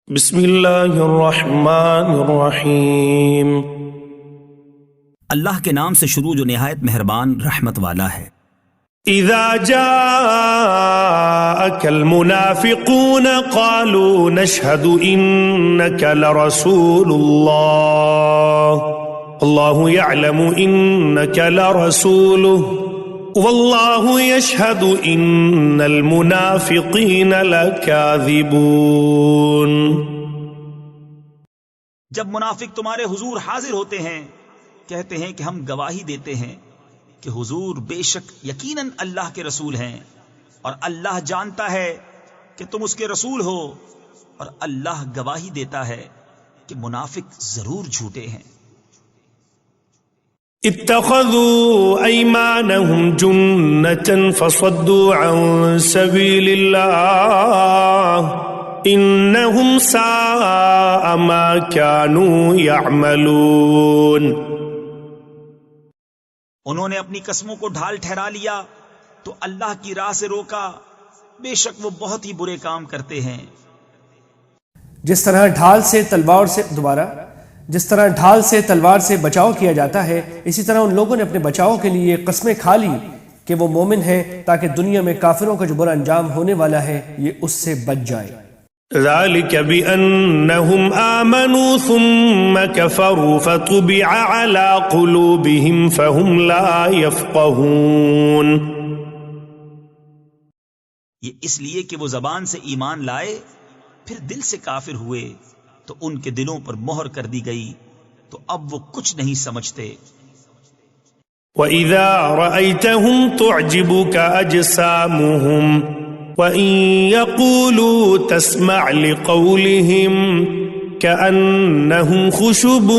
بسم اللہ الرحمن الرحیم۔ اللہ کے نام سے شروع جو نہایت مہربان رحمت والا ہے۔ اذا جاءك المنافقون قالوا نشهد انك لرسول الله الله يعلم انك لرسوله والله يشهد ان المنافقين لكاذبون۔ جب منافق تمہارے حضور حاضر ہوتے ہیں کہتے ہیں کہ ہم گواہی دیتے ہیں کہ حضور بے شک یقیناً اللہ کے رسول ہیں، اور اللہ جانتا ہے کہ تم اس کے رسول ہو، اور اللہ گواہی دیتا ہے کہ منافق ضرور جھوٹے ہیں۔ اتخذوا ایمانهم جنة فصدوا عن سبیل اللہ انہم ساء ما كانوا يعملون۔ انہوں نے اپنی قسموں کو ڈھال ٹھہرا لیا تو اللہ کی راہ سے روکا، بے شک وہ بہت ہی برے کام کرتے ہیں۔ جس طرح ڈھال سے تلوار سے بچاؤ کیا جاتا ہے، اسی طرح ان لوگوں نے اپنے بچاؤ کے لیے قسمیں کھا لی کہ وہ مومن ہیں، تاکہ دنیا میں کافروں کا جو برا انجام ہونے والا ہے یہ اس سے بچ جائے۔ ذلك بأنهم آمنوا ثم كفروا فطبع على قلوبهم فهم لا يفقهون۔ یہ اس لیے کہ وہ زبان سے ایمان لائے پھر دل سے کافر ہوئے تو ان کے دلوں پر مہر کر دی گئی، تو اب وہ کچھ نہیں سمجھتے۔ وَإِذَا رَأَيْتَهُمْ تُعْجِبُكَ أَجْسَامُهُمْ وَإِن يَقُولُوا تَسْمَعْ لِقَوْلِهِمْ كَأَنَّهُمْ خُشُبٌ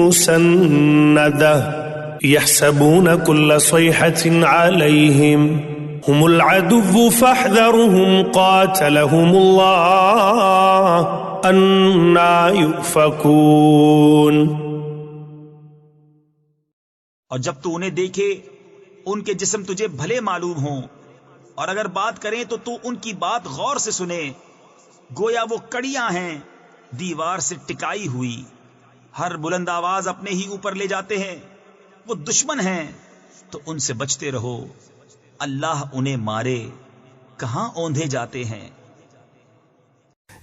مُّسَنَّدَةٌ يَحْسَبُونَ كُلَّ صَيْحَةٍ عَلَيْهِمْ هُمُ الْعَدُوُّ فَاحْذَرْهُمْ قَاتَلَهُمُ اللَّهُ أَنَّى يُؤْفَكُونَ۔ اور جب تو انہیں دیکھے ان کے جسم تجھے بھلے معلوم ہوں، اور اگر بات کریں تو تو ان کی بات غور سے سنے، گویا وہ کڑیاں ہیں دیوار سے ٹکائی ہوئی، ہر بلند آواز اپنے ہی اوپر لے جاتے ہیں۔ وہ دشمن ہیں تو ان سے بچتے رہو، اللہ انہیں مارے، کہاں اوندھے جاتے ہیں۔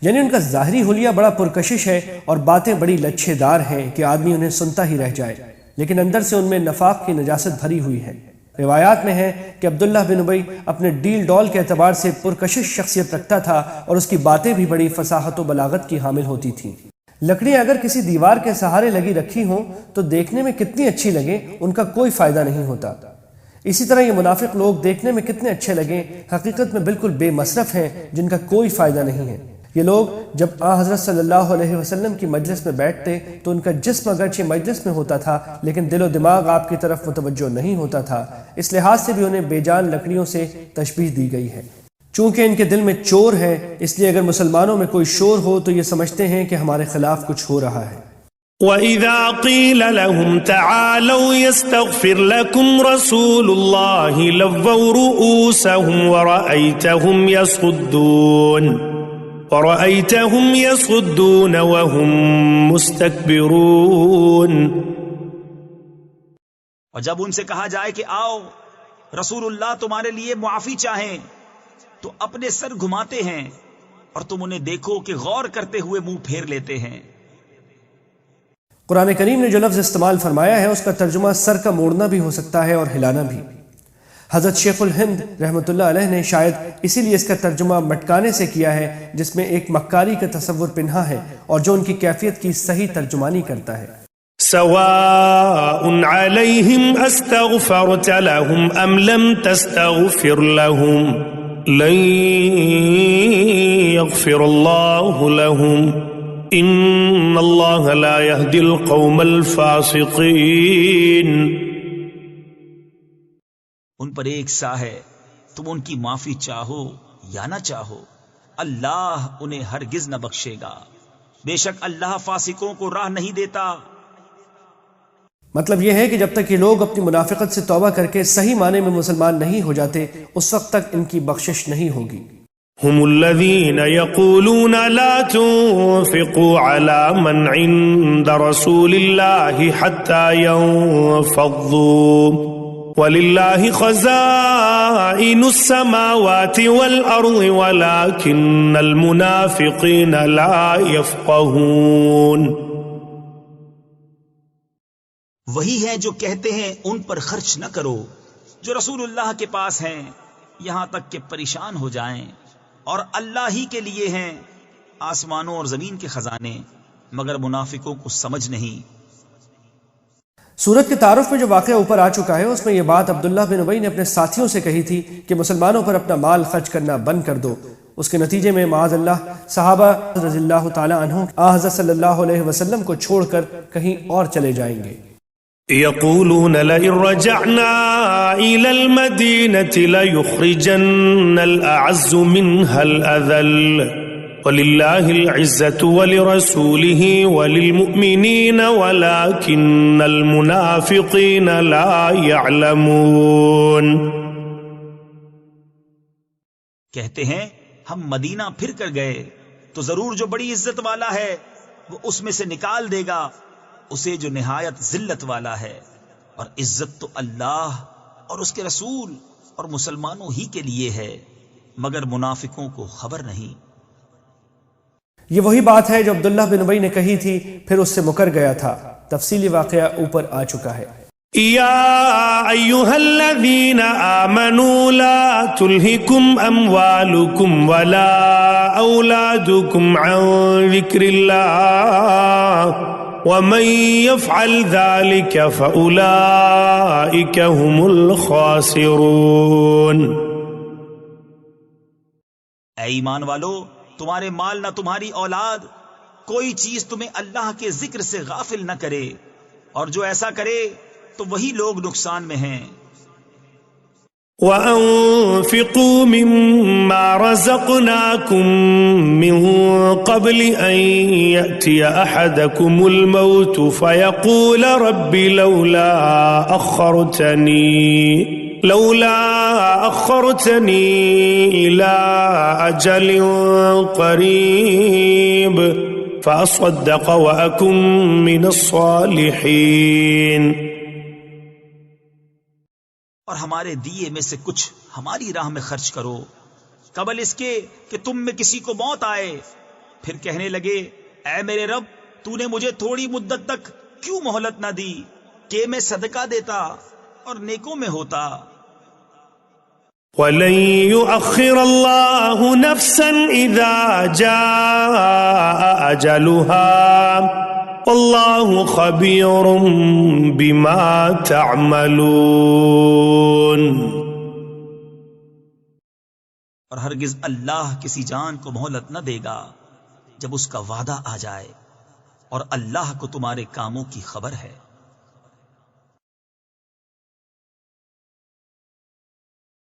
یعنی ان کا ظاہری حلیہ بڑا پرکشش ہے اور باتیں بڑی لچھے دار ہیں کہ آدمی انہیں سنتا ہی رہ جائے، لیکن اندر سے ان میں نفاق کی نجاست بھری ہوئی ہے۔ روایات میں ہے کہ عبداللہ بن ابی اپنے ڈیل ڈول کے اعتبار سے پرکشش شخصیت رکھتا تھا، اور اس کی باتیں بھی بڑی فصاحت و بلاغت کی حامل ہوتی تھیں۔ لکڑیاں اگر کسی دیوار کے سہارے لگی رکھی ہوں تو دیکھنے میں کتنی اچھی لگیں، ان کا کوئی فائدہ نہیں ہوتا۔ اسی طرح یہ منافق لوگ دیکھنے میں کتنے اچھے لگیں، حقیقت میں بالکل بے مصرف ہیں، جن کا کوئی فائدہ نہیں ہے۔ یہ لوگ جب حضرت صلی اللہ علیہ وسلم کی مجلس میں بیٹھتے تو ان کا جسم اگرچہ مجلس میں ہوتا تھا لیکن دل و دماغ آپ کی طرف متوجہ نہیں ہوتا تھا، اس لحاظ سے بھی انہیں بے جان لکڑیوں سے تشبیہ دی گئی ہے۔ چونکہ ان کے دل میں چور ہے، اس لیے اگر مسلمانوں میں کوئی شور ہو تو یہ سمجھتے ہیں کہ ہمارے خلاف کچھ ہو رہا ہے۔ وَإِذَا قِيلَ لَهُمْ تَعَالَوْا يَسْتَغْفِرْ لَكُمْ رَسُولُ اللَّهِ لَوَّوْا رُؤُوسَهُمْ وَرَأَيْتَهُمْ يَصُدُّونَ وَهُمْ مُسْتَكْبِرُونَ۔ اور جب ان سے کہا جائے کہ آؤ رسول اللہ تمہارے لیے معافی چاہیں تو اپنے سر گھماتے ہیں، اور تم انہیں دیکھو کہ غور کرتے ہوئے منہ پھیر لیتے ہیں۔ قرآن کریم نے جو لفظ استعمال فرمایا ہے اس کا ترجمہ سر کا موڑنا بھی ہو سکتا ہے اور ہلانا بھی۔ حضرت شیخ الہند رحمۃ اللہ علیہ نے شاید اسی لیے اس کا ترجمہ مٹکانے سے کیا ہے، جس میں ایک مکاری کا تصور پنہا ہے اور جو ان کی کیفیت کی صحیح ترجمانی کرتا ہے۔ سواء علیہم استغفرت لهم ام لم تستغفر لهم لن یغفر اللہ لهم ان اللہ لا يهدی القوم الفاسقین۔ ان پر ایک سا ہے، تم ان کی معافی چاہو یا نہ چاہو، اللہ انہیں ہرگز نہ بخشے گا، بے شک اللہ فاسقوں کو راہ نہیں دیتا۔ مطلب یہ ہے کہ جب تک یہ لوگ اپنی منافقت سے توبہ کر کے صحیح معنی میں مسلمان نہیں ہو جاتے، اس وقت تک ان کی بخشش نہیں ہوگی۔ هم الذين يقولون لا تنفقوا على من عند رسول الله حتى ينفضوا ولله خزائن السماوات والأرض ولكن المنافقين لا يفقهون. وہی ہیں جو کہتے ہیں ان پر خرچ نہ کرو جو رسول اللہ کے پاس ہیں یہاں تک کہ پریشان ہو جائیں، اور اللہ ہی کے لیے ہیں آسمانوں اور زمین کے خزانے، مگر منافقوں کو سمجھ نہیں. سورت کے تعارف میں جو واقعہ اوپر آ چکا ہے اس میں یہ بات عبداللہ بن ابی نے اپنے ساتھیوں سے کہی تھی کہ مسلمانوں پر اپنا مال خرچ کرنا بند کر دو. اس کے نتیجے میں معاذ اللہ صحابہ رضی اللہ تعالی عنہ حضرت صلی اللہ علیہ وسلم کو چھوڑ کر کہیں اور چلے جائیں گے. يقولون لئن رجعنا إلى المدينة ليخرجن الأعز منها الأذل ولله العزة ولرسوله وللمؤمنين ولكن المنافقين لا يعلمون. کہتے ہیں ہم مدینہ پھر کر گئے تو ضرور جو بڑی عزت والا ہے وہ اس میں سے نکال دے گا اسے جو نہایت ذلت والا ہے، اور عزت تو اللہ اور اس کے رسول اور مسلمانوں ہی کے لیے ہے، مگر منافقوں کو خبر نہیں. یہ وہی بات ہے جو عبداللہ بن ابی نے کہی تھی، پھر اس سے مکر گیا تھا. تفصیلی واقعہ اوپر آ چکا ہے. يا أيها الذين آمنوا لا تلهكم أموالكم ولا أولادكم عن ذكر الله ومن يفعل ذلك فأولئك هم الخاسرون. اے ایمان والو، تمہارے مال نہ تمہاری اولاد کوئی چیز تمہیں اللہ کے ذکر سے غافل نہ کرے، اور جو ایسا کرے تو وہی لوگ نقصان میں ہیں. وَأَنفِقُوا مِمَّا رَزَقْنَاكُم مِّن قَبْلِ أَن يَأْتِيَ أَحَدَكُمُ الْمَوْتُ فَيَقُولَ رَبِّ لَوْلَا أَخَّرْتَنِي إِلَىٰ أَجَلٍ قَرِيبٍ فَأَصَّدَّقَ وَأَكُن مِّنَ الصَّالِحِينَ. اور ہمارے دیے میں سے کچھ ہماری راہ میں خرچ کرو قبل اس کے کہ تم میں کسی کو موت آئے، پھر کہنے لگے اے میرے رب تو نے مجھے تھوڑی مدت تک کیوں مہلت نہ دی کہ میں صدقہ دیتا اور نیکوں میں ہوتا. وَلَن يُؤَخِّرَ اللَّهُ نَفْسًا إِذَا جَاءَ أَجَلُهَا واللہ خبیر بما تعملون. اور ہرگز اللہ کسی جان کو مہلت نہ دے گا جب اس کا وعدہ آ جائے، اور اللہ کو تمہارے کاموں کی خبر ہے.